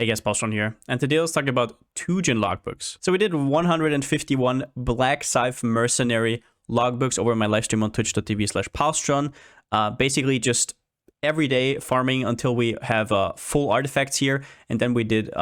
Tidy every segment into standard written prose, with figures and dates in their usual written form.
Hey guys, Palsteron here, and today let's talk about Tujen Logbooks. So we did 151 Black Scythe Mercenary logbooks over my live stream on twitch.tv/Palsteron. Basically just every day farming until we have full artifacts here, and then we did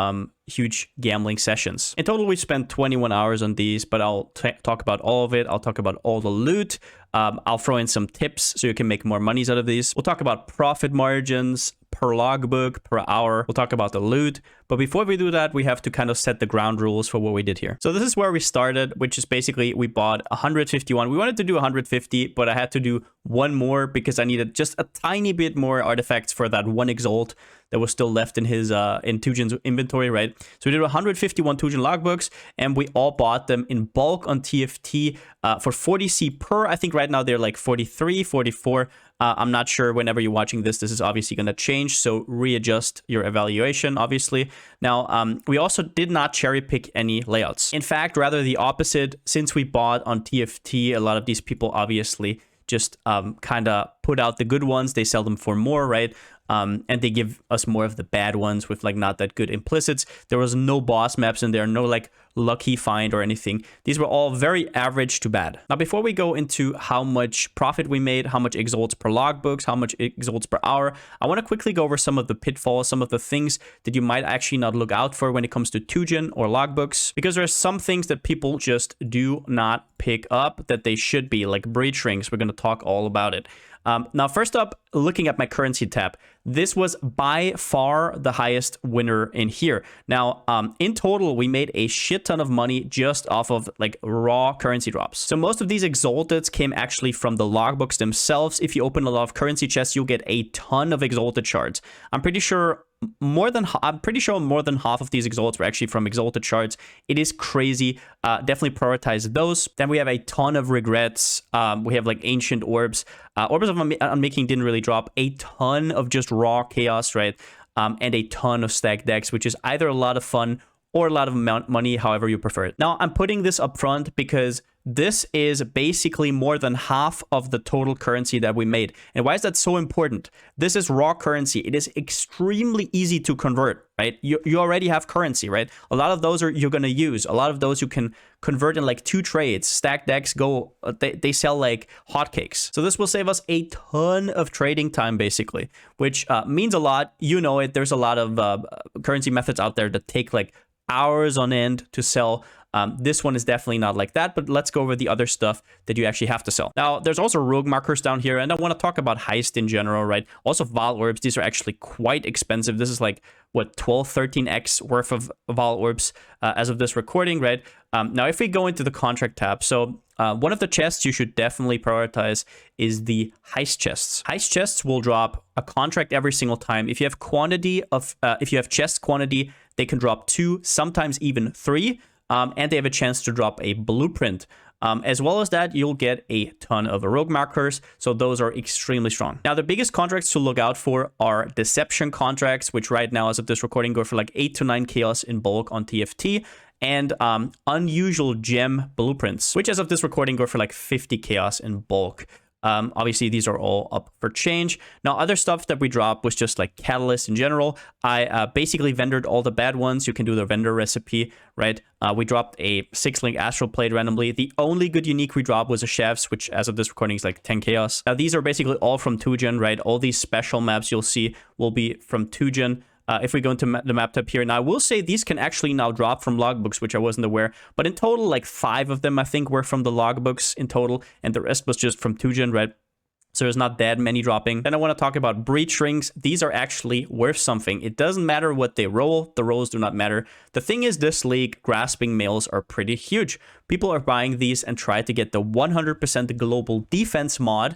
huge gambling sessions. In total, we spent 21 hours on these, but I'll talk about all of it. I'll talk about all the loot. I'll throw in some tips so you can make more monies out of these. We'll talk about profit margins per logbook, per hour. We'll talk about the loot. But before we do that, we have to kind of set the ground rules for what we did here. So this is where we started, which is basically we bought 151. We wanted to do 150, but I had to do one more because I needed just a tiny bit more artifacts for that one Exalt that was still left in his in Tujen's inventory, right? So we did 151 Tujen logbooks, and we all bought them in bulk on TFT for 40C per. I think right now they're like 43, 44. I'm not sure. Whenever you're watching this, this is obviously going to change, so readjust your evaluation, obviously. Now, we also did not cherry pick any layouts. In fact, rather the opposite. Since we bought on TFT, a lot of these people obviously just kind of put out the good ones. They sell them for more, right? And they give us more of the bad ones with like not that good implicits. There was no boss maps in there, no like lucky find or anything. These were all very average to bad. Now, before we go into how much profit we made, how much exalts per logbooks, how much exalts per hour, I want to quickly go over some of the pitfalls, some of the things that you might actually not look out for when it comes to Tujen or logbooks, because there are some things that people just do not pick up that they should be, like breach rings. We're going to talk all about it. Now, first up, looking at my currency tab, this was by far the highest winner in here. Now, in total, we made a shit ton of money just off of like raw currency drops. So most of these exalteds came actually from the logbooks themselves. If you open a lot of currency chests, you'll get a ton of exalted shards. I'm pretty sure more than half of these exalts were actually from exalted shards. It is crazy. Definitely prioritize those. Then we have a ton of regrets. We have like ancient orbs. Orbs of Unmaking didn't really drop. A ton of just raw chaos, right? And a ton of stacked decks, which is either a lot of fun or a lot of money, however you prefer it. Now, I'm putting this up front because this is basically more than half of the total currency that we made. And why is that so important? This is raw currency. It is extremely easy to convert, right? You already have currency, right? A lot of those you're going to use. A lot of those you can convert in like 2 trades. Stack decks go, they sell like hotcakes. So this will save us a ton of trading time, basically, which means a lot. You know it. There's a lot of currency methods out there that take like hours on end to sell. This one is definitely not like that, but let's go over the other stuff that you actually have to sell. Now, there's also rogue markers down here, and I want to talk about heist in general, right? Also, Val orbs, these are actually quite expensive. This is like, what, 12, 13x worth of Val orbs as of this recording, right? Now, if we go into the contract tab, so one of the chests you should definitely prioritize is the heist chests. Heist chests will drop a contract every single time. If you have quantity of, if you have chest quantity, they can drop 2, sometimes even 3. And they have a chance to drop a blueprint. As well as that, you'll get a ton of rogue markers. So those are extremely strong. Now, the biggest contracts to look out for are deception contracts, which right now, as of this recording, go for like 8 to 9 chaos in bulk on TFT. And unusual gem blueprints, which as of this recording go for like 50 chaos in bulk. Obviously, these are all up for change. Now, other stuff that we dropped was just like catalyst in general. I basically vendored all the bad ones. You can do the vendor recipe, right? We dropped a 6-link astral plate randomly. The only good unique we dropped was a chef's, which as of this recording is like 10 chaos. Now, these are basically all from Tujen, right? All these special maps you'll see will be from Tujen. If we go into the map tab here, now I will say these can actually now drop from logbooks, which I wasn't aware. But in total, like 5 of them, I think, were from the logbooks in total. And the rest was just from Tujen, right? So there's not that many dropping. Then I want to talk about breach rings. These are actually worth something. It doesn't matter what they roll. The rolls do not matter. The thing is, this league, grasping males are pretty huge. People are buying these and try to get the 100% global defense mod.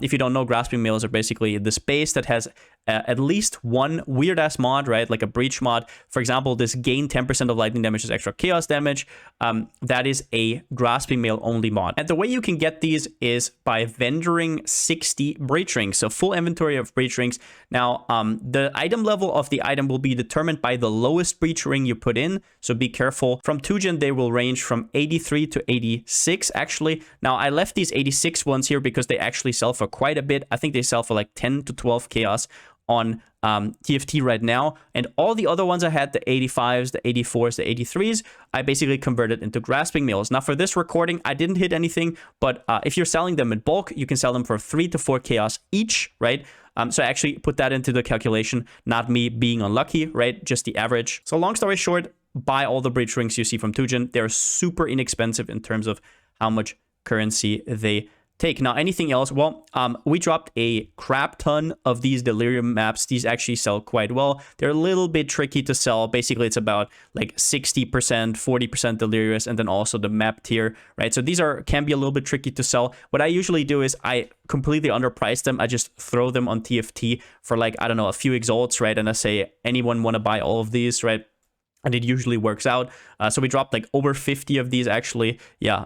If you don't know, grasping males are basically the space that has at least one weird-ass mod, right? Like a breach mod. For example, this gain 10% of lightning damage is extra chaos damage. That is a grasping male only mod. And the way you can get these is by vendoring 60 breach rings. So full inventory of breach rings. Now, the item level of the item will be determined by the lowest breach ring you put in. So be careful. From Tujen, they will range from 83 to 86, actually. Now, I left these 86 ones here because they actually sell for quite a bit. I think they sell for like 10 to 12 chaos on TFT right now. And all the other ones I had, the 85s, the 84s, the 83s, I basically converted into grasping mails. Now for this recording, I didn't hit anything, but if you're selling them in bulk, you can sell them for 3 to 4 chaos each, right? So I actually put that into the calculation, not me being unlucky, right? Just the average. So long story short, buy all the breach rings you see from Tujen. They're super inexpensive in terms of how much currency they take. Now, anything else? Well, we dropped a crap ton of these delirium maps. These actually sell quite well. They're a little bit tricky to sell. Basically, it's about like 60%, 40% delirious, and then also the map tier, right? So these can be a little bit tricky to sell. What I usually do is I completely underprice them. I just throw them on TFT for like, I don't know, a few exalts, right? And I say, anyone want to buy all of these, right? And it usually works out. So we dropped like over 50 of these actually. Yeah.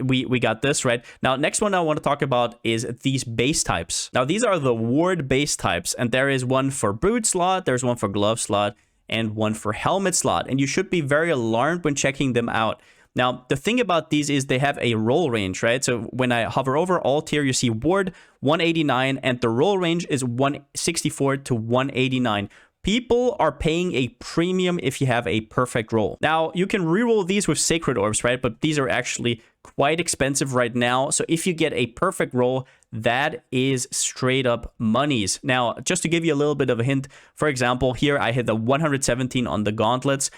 We got this, right? Now, next one I want to talk about is these base types. Now, these are the ward base types, and there is one for boot slot, there's one for glove slot, and one for helmet slot. And you should be very alarmed when checking them out. Now, the thing about these is they have a roll range, right? So when I hover over alt here, you see ward 189, and the roll range is 164 to 189. People are paying a premium if you have a perfect roll. Now, you can reroll these with sacred orbs, right? But these are actually quite expensive right now. So if you get a perfect roll, that is straight up monies. Now, just to give you a little bit of a hint, for example, here I hit the 117 on the gauntlets.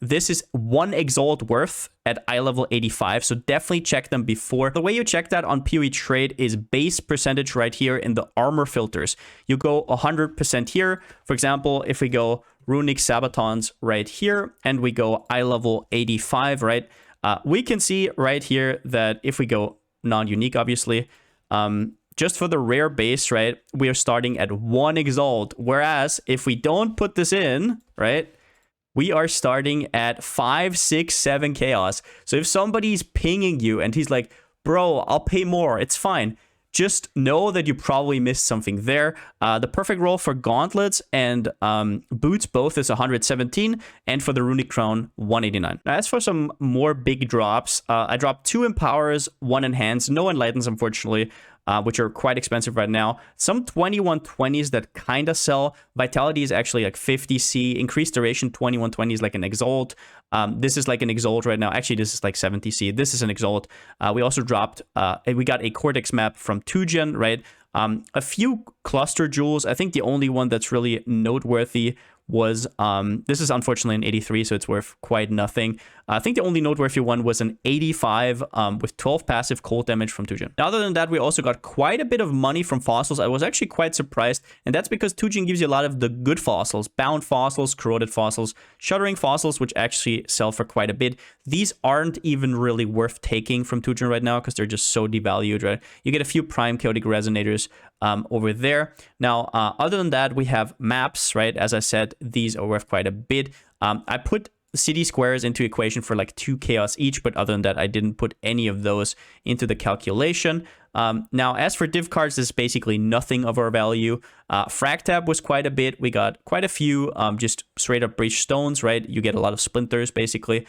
This is 1 exalt worth at eye level 85. So definitely check them before. The way you check that on PoE trade is base percentage right here in the armor filters. You go 100% here. For example, if we go runic sabatons right here and we go eye level 85, right? We can see right here that if we go non-unique, obviously, just for the rare base, right, we are starting at 1 exalt. Whereas if we don't put this in, right, we are starting at 5, 6, 7 chaos. So if somebody's pinging you and he's like, bro, I'll pay more, it's fine, just know that you probably missed something there. The perfect roll for gauntlets and boots both is 117, and for the runic crown 189. Now, as for some more big drops, I dropped 2 empowers, 1 enhanced, no enlightens unfortunately, which are quite expensive right now. Some 2120s that kind of sell. Vitality is actually like 50C. Increased duration 2120 is like an exalt. This is like an exalt right now. Actually, this is like 70C. This is an exalt. We also dropped, we got a Cortex map from Tujen, right? A few cluster jewels. I think the only one that's really noteworthy was, this is unfortunately an 83, so it's worth quite nothing. I think the only noteworthy one was an 85 with 12 passive cold damage from Tujen. Now, other than that, we also got quite a bit of money from fossils. I was actually quite surprised, and that's because Tujen gives you a lot of the good fossils, bound fossils, corroded fossils, shuddering fossils, which actually sell for quite a bit. These aren't even really worth taking from Tujen right now because they're just so devalued, right? You get a few prime chaotic resonators over there. Now, other than that, we have maps, right? As I said, these are worth quite a bit. I put city squares into equation for like 2 chaos each, but other than that, I didn't put any of those into the calculation. Now, as for div cards, this is basically nothing of our value. Frag tab was quite a bit. We got quite a few just straight up breach stones, right? You get a lot of splinters, basically.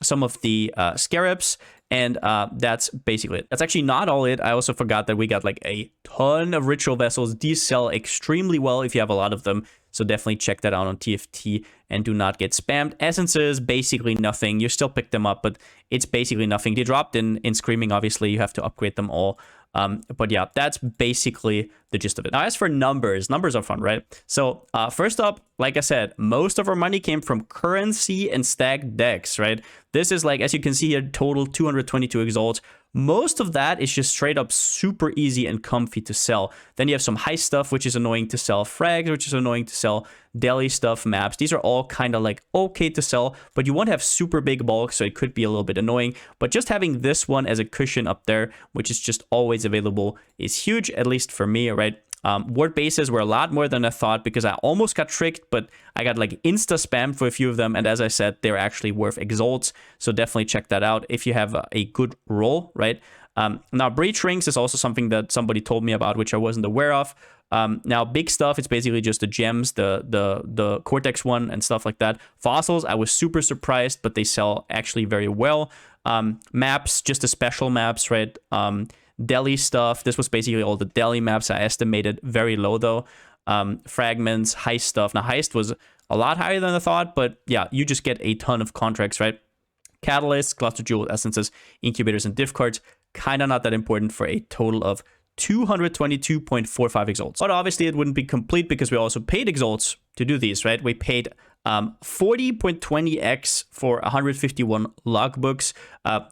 Some of the scarabs, and that's basically it. That's actually not all it. I also forgot that we got like a ton of ritual vessels. These sell extremely well if you have a lot of them. So definitely check that out on TFT and do not get spammed. Essences, basically nothing. You still pick them up, but it's basically nothing. They dropped in Screaming, obviously. You have to upgrade them all. But yeah, that's basically the gist of it. Now, as for numbers are fun, right? So first up, like I said, most of our money came from currency and stacked decks, right? This is like, as you can see here, total 222 exalts. Most of that is just straight up super easy and comfy to sell. Then you have some high stuff, which is annoying to sell. Frags, which is annoying to sell. Deli stuff, maps. These are all kind of like okay to sell, but you won't have super big bulk, so it could be a little bit annoying. But just having this one as a cushion up there, which is just always available, is huge, at least for me, right? Ward bases were a lot more than I thought because I almost got tricked, but I got like insta spammed for a few of them. And as I said, they're actually worth exalts. So definitely check that out if you have a good roll, right? Now, breach rings is also something that somebody told me about, which I wasn't aware of. Now, big stuff, it's basically just the gems, the Cortex one and stuff like that. Fossils, I was super surprised, but they sell actually very well. Maps, just the special maps, right? Deli stuff. This was basically all the deli maps. I estimated very low though. fragments, heist stuff. Now, heist was a lot higher than I thought, but yeah, you just get a ton of contracts, right? Catalysts, cluster jewel essences, incubators, and div cards. Kind of not that important for a total of 222.45 exalts. But obviously it wouldn't be complete because we also paid exalts to do these, right? We paid 40.20x for 151 logbooks.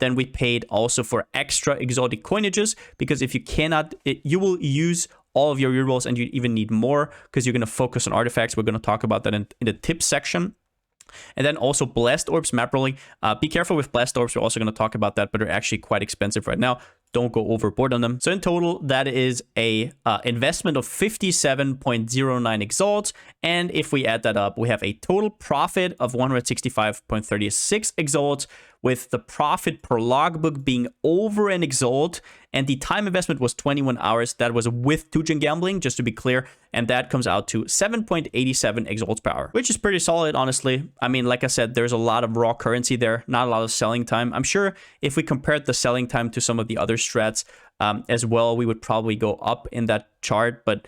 Then we paid also for extra exotic coinages, because if you cannot, you will use all of your rerolls and you even need more because you're going to focus on artifacts. We're going to talk about that in the tips section. And then also blast orbs, map rolling. Be careful with blast orbs. We're also going to talk about that, but they're actually quite expensive right now. Don't go overboard on them. So in total, that is a investment of 57.09 exalts. And if we add that up, we have a total profit of 165.36 exalts, with the profit per logbook being over an exalt. And the time investment was 21 hours. That was with Tujen gambling, just to be clear. And that comes out to 7.87 exalts per hour, which is pretty solid, honestly. I mean, like I said, there's a lot of raw currency there, not a lot of selling time. I'm sure if we compared the selling time to some of the other strats as well, we would probably go up in that chart. But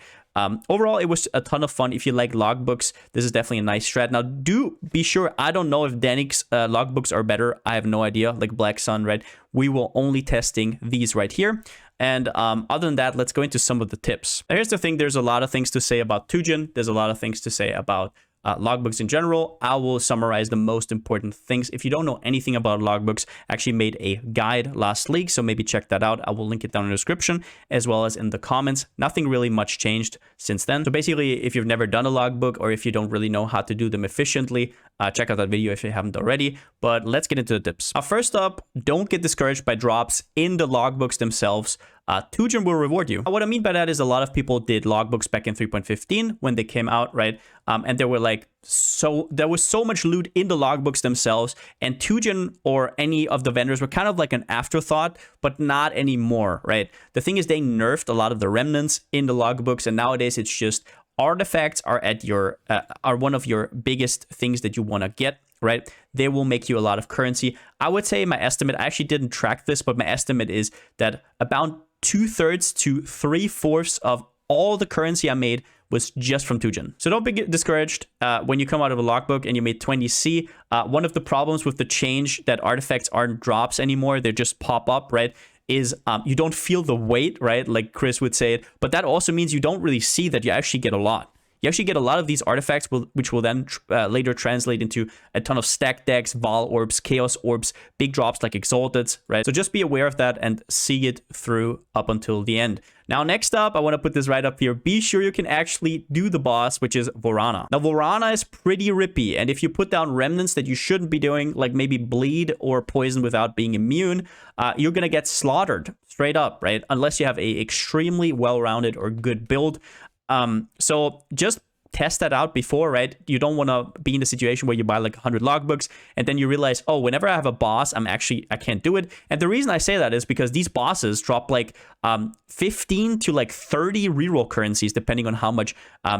overall, it was a ton of fun. If you like logbooks, this is definitely a nice strat. Now, do be sure, I don't know if Danik's logbooks are better. I have no idea, like Black Sun, right? We will only testing these right here. And other than that, let's go into some of the tips. Now, here's the thing. There's a lot of things to say about Tujen. There's a lot of things to say about logbooks in general. I will summarize the most important things. If you don't know anything about logbooks, I actually made a guide last week, so maybe check that out. I will link it down in the description as well as in the comments. Nothing really much changed since then. So basically, if you've never done a logbook or if you don't really know how to do them efficiently, check out that video if you haven't already. But let's get into the tips. First up, don't get discouraged by drops in the logbooks themselves. Tujen will reward you. What I mean by that is a lot of people did logbooks back in 3.15 when they came out, right? And there were like, there was so much loot in the logbooks themselves, and Tujen or any of the vendors were kind of like an afterthought, but not anymore, right? The thing is, they nerfed a lot of the remnants in the logbooks, and nowadays it's just artifacts are at your are one of your biggest things that you want to get, right? They will make you a lot of currency. I would say my estimate, I actually didn't track this, but my estimate is that about 2/3 to 3/4 of all the currency I made was just from Tujen. So don't be discouraged when you come out of a logbook and you made 20C. One of the problems with the change that artifacts aren't drops anymore, they just pop up, right? Is you don't feel the weight, right? Like Chris would say it, but that also means you don't really see that you actually get a lot. You actually get a lot of these artifacts, which will then later translate into a ton of stack decks, Vol orbs, Chaos orbs, big drops like Exalted, right? So just be aware of that and see it through up until the end. Now, next up, I want to put this right up here. Be sure you can actually do the boss, which is Vorana. Now, Vorana is pretty rippy, and if you put down remnants that you shouldn't be doing, like maybe bleed or poison without being immune, you're going to get slaughtered straight up, right? Unless you have a extremely well-rounded or good build. So just test that out before, right? You don't want to be in the situation where you buy like 100 logbooks and then you realize, oh, whenever I have a boss, I can't do it. And the reason I say that is because these bosses drop like 15 to like 30 reroll currencies, depending on how much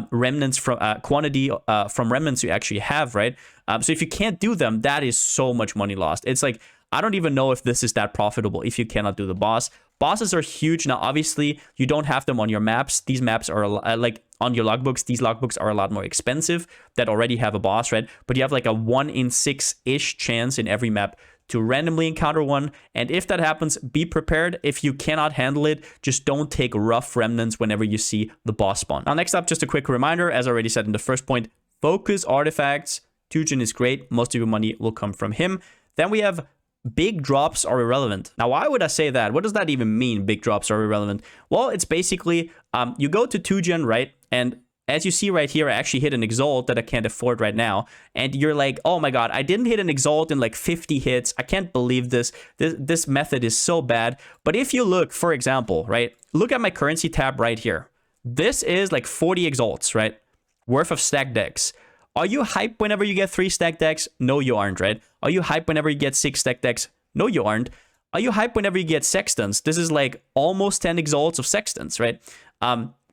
remnants from quantity from remnants you actually have, right? So if you can't do them, that is so much money lost. It's like, I don't even know if this is that profitable if you cannot do the boss. Bosses are huge. Now, obviously, you don't have them on your maps. These maps are like on your logbooks. These logbooks are a lot more expensive that already have a boss, right? But you have like a 1 in 6-ish chance in every map to randomly encounter one. And if that happens, be prepared. If you cannot handle it, just don't take rough remnants whenever you see the boss spawn. Now, next up, just a quick reminder, as I already said in the first point, focus artifacts. Tujen is great. Most of your money will come from him. Then we have big drops are irrelevant. Now, why would I say that? What does that even mean, big drops are irrelevant? Well, it's basically, you go to Tujen, right? And as you see right here, I actually hit an Exalt that I can't afford right now. And you're like, oh my God, I didn't hit an Exalt in like 50 hits. I can't believe this. This method is so bad. But if you look, for example, right? Look at my currency tab right here. This is like 40 Exalts, right? Worth of stack decks. Are you hyped whenever you get 3 stack decks? No, you aren't, right? Are you hyped whenever you get 6 stack decks? No, you aren't. Are you hyped whenever you get Sextants? This is like almost 10 Exalts of Sextants, right?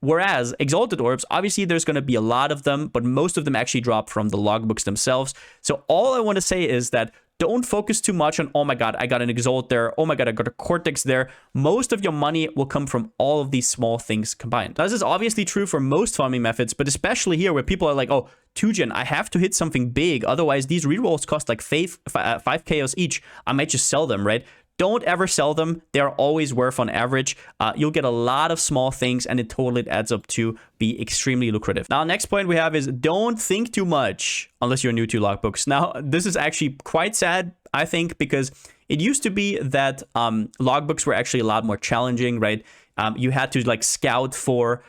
Whereas Exalted Orbs, obviously there's going to be a lot of them, but most of them actually drop from the logbooks themselves. So all I want to say is that don't focus too much on, oh my god, I got an Exalt there, oh my god, I got a Cortex there. Most of your money will come from all of these small things combined. Now, this is obviously true for most farming methods, but especially here where people are like, oh, Tujen, I have to hit something big, otherwise these rerolls cost like 5 chaos each. I might just sell them, right? Don't ever sell them. They're always worth on average. You'll get a lot of small things, and in total it adds up to be extremely lucrative. Now, next point we have is don't think too much unless you're new to logbooks. Now, this is actually quite sad, I think, because it used to be that logbooks were actually a lot more challenging, right? You had to like scout for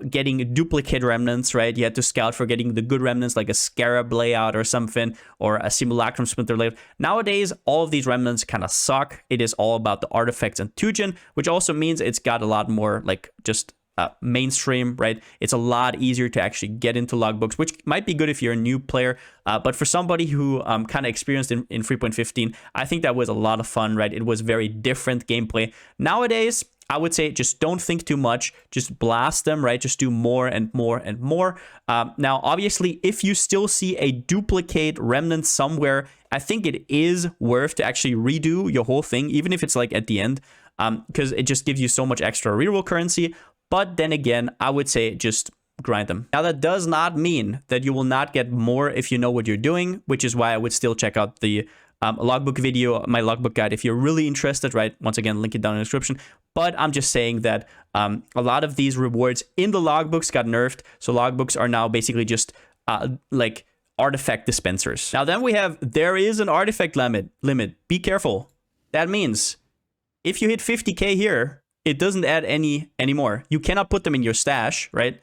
getting duplicate remnants, right? You had to scout for getting the good remnants like a Scarab layout or something, or a Simulacrum Splinter layout. Nowadays, all of these remnants kind of suck. It is all about the artifacts and Tujen, which also means it's got a lot more like just mainstream, right? It's a lot easier to actually get into logbooks, which might be good if you're a new player. But for somebody who kind of experienced in 3.15, I think that was a lot of fun, right? It was very different gameplay. Nowadays, I would say just don't think too much. Just blast them, right? Just do more and more and more. Now, obviously, if you still see a duplicate remnant somewhere, I think it is worth to actually redo your whole thing, even if it's like at the end, because it just gives you so much extra reroll currency. But then again, I would say just grind them. Now, that does not mean that you will not get more if you know what you're doing, which is why I would still check out the logbook video, my logbook guide, if you're really interested, right? Once again, link it down in the description. But I'm just saying that a lot of these rewards in the logbooks got nerfed. So logbooks are now basically just like artifact dispensers. Now then we have, there is an artifact limit. Be careful. That means if you hit 50k here, it doesn't add any anymore. You cannot put them in your stash, right?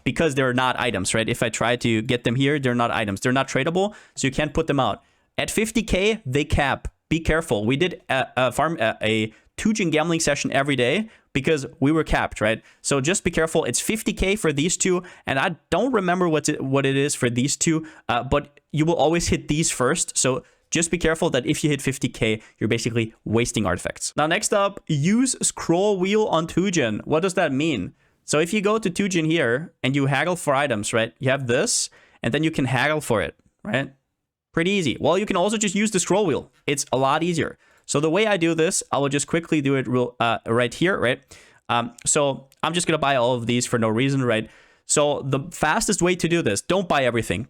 Because they're not items, right? If I try to get them here, they're not items. They're not tradable, so you can't put them out. At 50k, they cap. Be careful. We did a Tujen gambling session every day because we were capped, right? So just be careful. It's 50k for these two, and I don't remember what it is for these two, but you will always hit these first. So just be careful that if you hit 50k, you're basically wasting artifacts. Now, next up, use scroll wheel on Tujen. What does that mean? So if you go to Tujen here and you haggle for items, right? You have this, and then you can haggle for it, right? Pretty easy. Well, you can also just use the scroll wheel. It's a lot easier. So the way I do this, I will just quickly do it right here, right? So I'm just going to buy all of these for no reason, right? So the fastest way to do this, don't buy everything.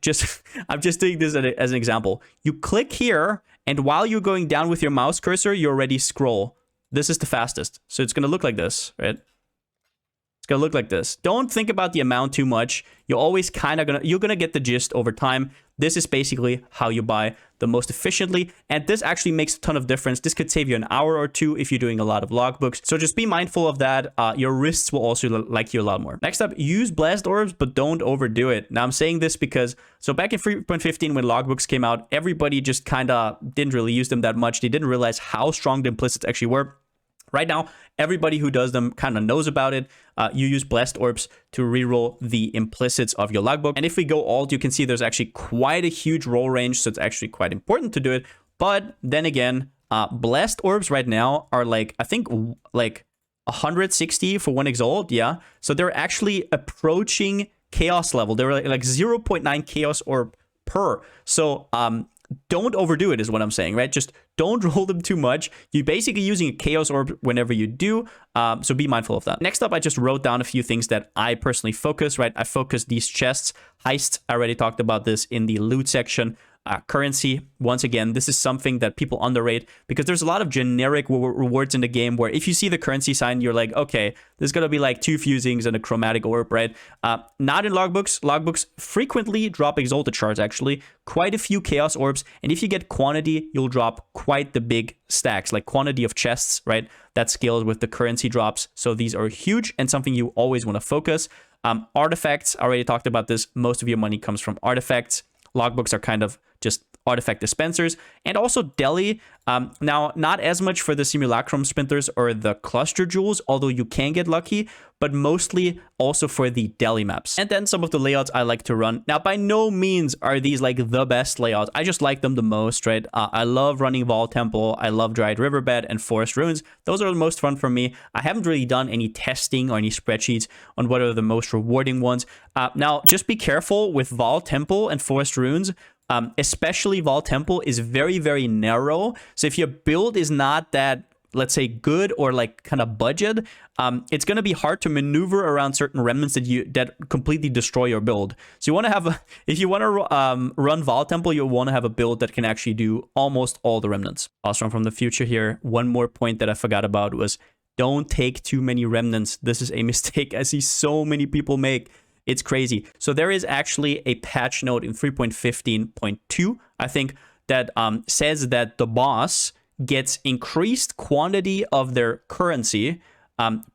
I'm just doing this as an example. You click here, and while you're going down with your mouse cursor, you already scroll. This is the fastest. So it's going to look like this, right? It's going to look like this. Don't think about the amount too much. You're always you're going to get the gist over time. This is basically how you buy the most efficiently. And this actually makes a ton of difference. This could save you an hour or two if you're doing a lot of logbooks. So just be mindful of that. Your wrists will also like you a lot more. Next up, use blast orbs, but don't overdo it. Now, I'm saying this because, so back in 3.15 when logbooks came out, everybody just kind of didn't really use them that much. They didn't realize how strong the implicits actually were. Right now, everybody who does them kind of knows about it. You use blessed orbs to reroll the implicits of your logbook. And if we go alt, you can see there's actually quite a huge roll range. So it's actually quite important to do it. But then again, blessed orbs right now are like, I think like 160 for one exalt. Yeah. So they're actually approaching chaos level. They're like 0.9 chaos orb per. So don't overdo it is what I'm saying, right? Just don't roll them too much. You're basically using a chaos orb whenever you do. So be mindful of that. Next up, I just wrote down a few things that I personally focus, right? I focus these chests. Heist, I already talked about this in the loot section. Currency, once again, this is something that people underrate because there's a lot of generic rewards in the game where if you see the currency sign, you're like, okay, there's gonna be like 2 fusings and a chromatic orb, right? Not in logbooks. Logbooks frequently drop exalted shards, actually, quite a few chaos orbs, and if you get quantity, you'll drop quite the big stacks, like quantity of chests, right? That scales with the currency drops. So these are huge and something you always want to focus. Artifacts, I already talked about this. Most of your money comes from artifacts. Logbooks are kind of just artifact dispensers, and also Delhi. Now, not as much for the Simulacrum Splinters or the Cluster Jewels, although you can get lucky, but mostly also for the Delhi maps. And then some of the layouts I like to run. Now, by no means are these like the best layouts. I just like them the most, right? I love running Vaal Temple. I love Dried Riverbed and Forest Ruins. Those are the most fun for me. I haven't really done any testing or any spreadsheets on what are the most rewarding ones. Now, just be careful with Vaal Temple and Forest Ruins. especially Vault Temple, is very, very narrow. So if your build is not that, let's say, good or like kind of budget, it's going to be hard to maneuver around certain remnants that completely destroy your build. So you want to have if you want to run Vault Temple, you want to have a build that can actually do almost all the remnants. Palsteron from the future here. One more point that I forgot about was don't take too many remnants. This is a mistake I see so many people make. It's crazy. So there is actually a patch note in 3.15.2, I think, that says that the boss gets increased quantity of their currency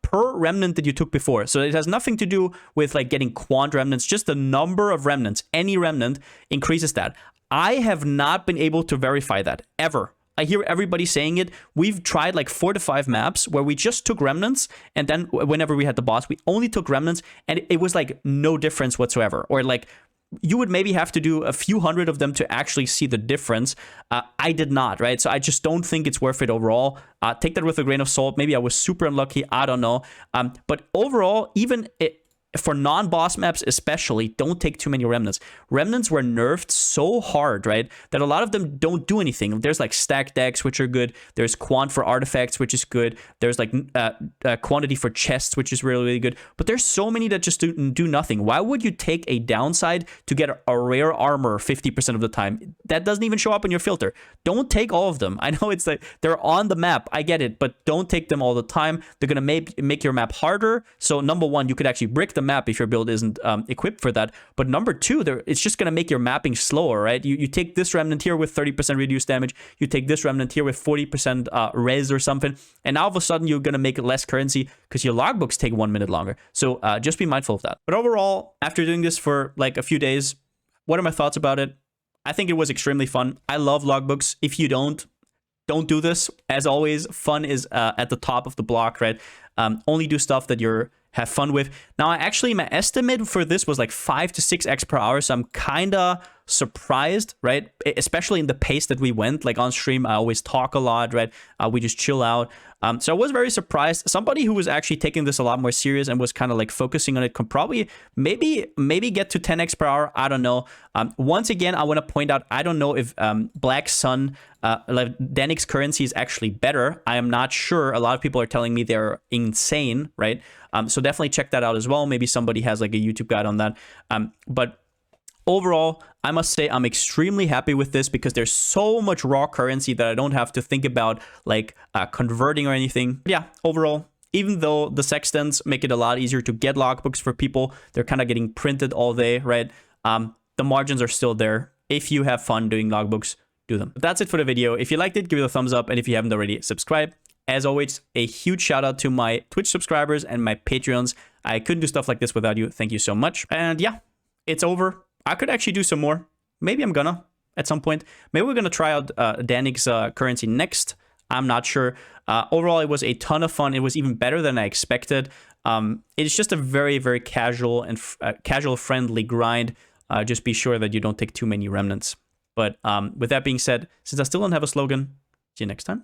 per remnant that you took before. So it has nothing to do with like getting quant remnants, just the number of remnants. Any remnant increases that. I have not been able to verify that ever. I hear everybody saying it. We've tried like 4 to 5 maps where we just took remnants, and then whenever we had the boss, we only took remnants, and it was like no difference whatsoever. Or like you would maybe have to do a few hundred of them to actually see the difference. I did not, right? So I just don't think it's worth it overall. Take that with a grain of salt. Maybe I was super unlucky. I don't know. But overall, even for non-boss maps especially, don't take too many remnants. Remnants were nerfed so hard, right, that a lot of them don't do anything. There's like stack decks, which are good. There's quant for artifacts, which is good. There's like quantity for chests, which is really, really good. But there's so many that just do nothing. Why would you take a downside to get a rare armor 50% of the time? That doesn't even show up in your filter. Don't take all of them. I know it's like they're on the map. I get it, but don't take them all the time. They're going to make your map harder. So number one, you could actually brick the map if your build isn't equipped for that. But number two, it's just going to make your mapping slower, right? You take this remnant here with 30% reduced damage. You take this remnant here with 40% res or something. And now all of a sudden, you're going to make less currency because your logbooks take 1 minute longer. So just be mindful of that. But overall, after doing this for like a few days, what are my thoughts about it? I think it was extremely fun. I love logbooks. If you don't do this. As always, fun is at the top of the block, right? Only do stuff that you're have fun with. Now, actually, my estimate for this was like 5 to 6x per hour, so I'm kind of surprised, right? Especially in the pace that we went. Like on stream, I always talk a lot, right? We just chill out. So I was very surprised. Somebody who was actually taking this a lot more serious and was kind of like focusing on it could probably maybe get to 10x per hour. I don't know. Once again, I want to point out, I don't know if Black Sun, like Danik's currency is actually better. I am not sure. A lot of people are telling me they're insane, right? So definitely check that out as well. Maybe somebody has like a YouTube guide on that. But overall, I must say I'm extremely happy with this because there's so much raw currency that I don't have to think about like converting or anything. But yeah, overall, even though the sextants make it a lot easier to get logbooks for people, they're kind of getting printed all day, right? The margins are still there. If you have fun doing logbooks, do them. But that's it for the video. If you liked it, give it a thumbs up. And if you haven't already, subscribe. As always, a huge shout out to my Twitch subscribers and my Patreons. I couldn't do stuff like this without you. Thank you so much. And yeah, it's over. I could actually do some more. Maybe I'm gonna at some point. Maybe we're gonna try out Danik's currency next. I'm not sure. Overall, it was a ton of fun. It was even better than I expected. It's just a very, very casual and casual friendly grind. Just be sure that you don't take too many remnants. But with that being said, since I still don't have a slogan, see you next time.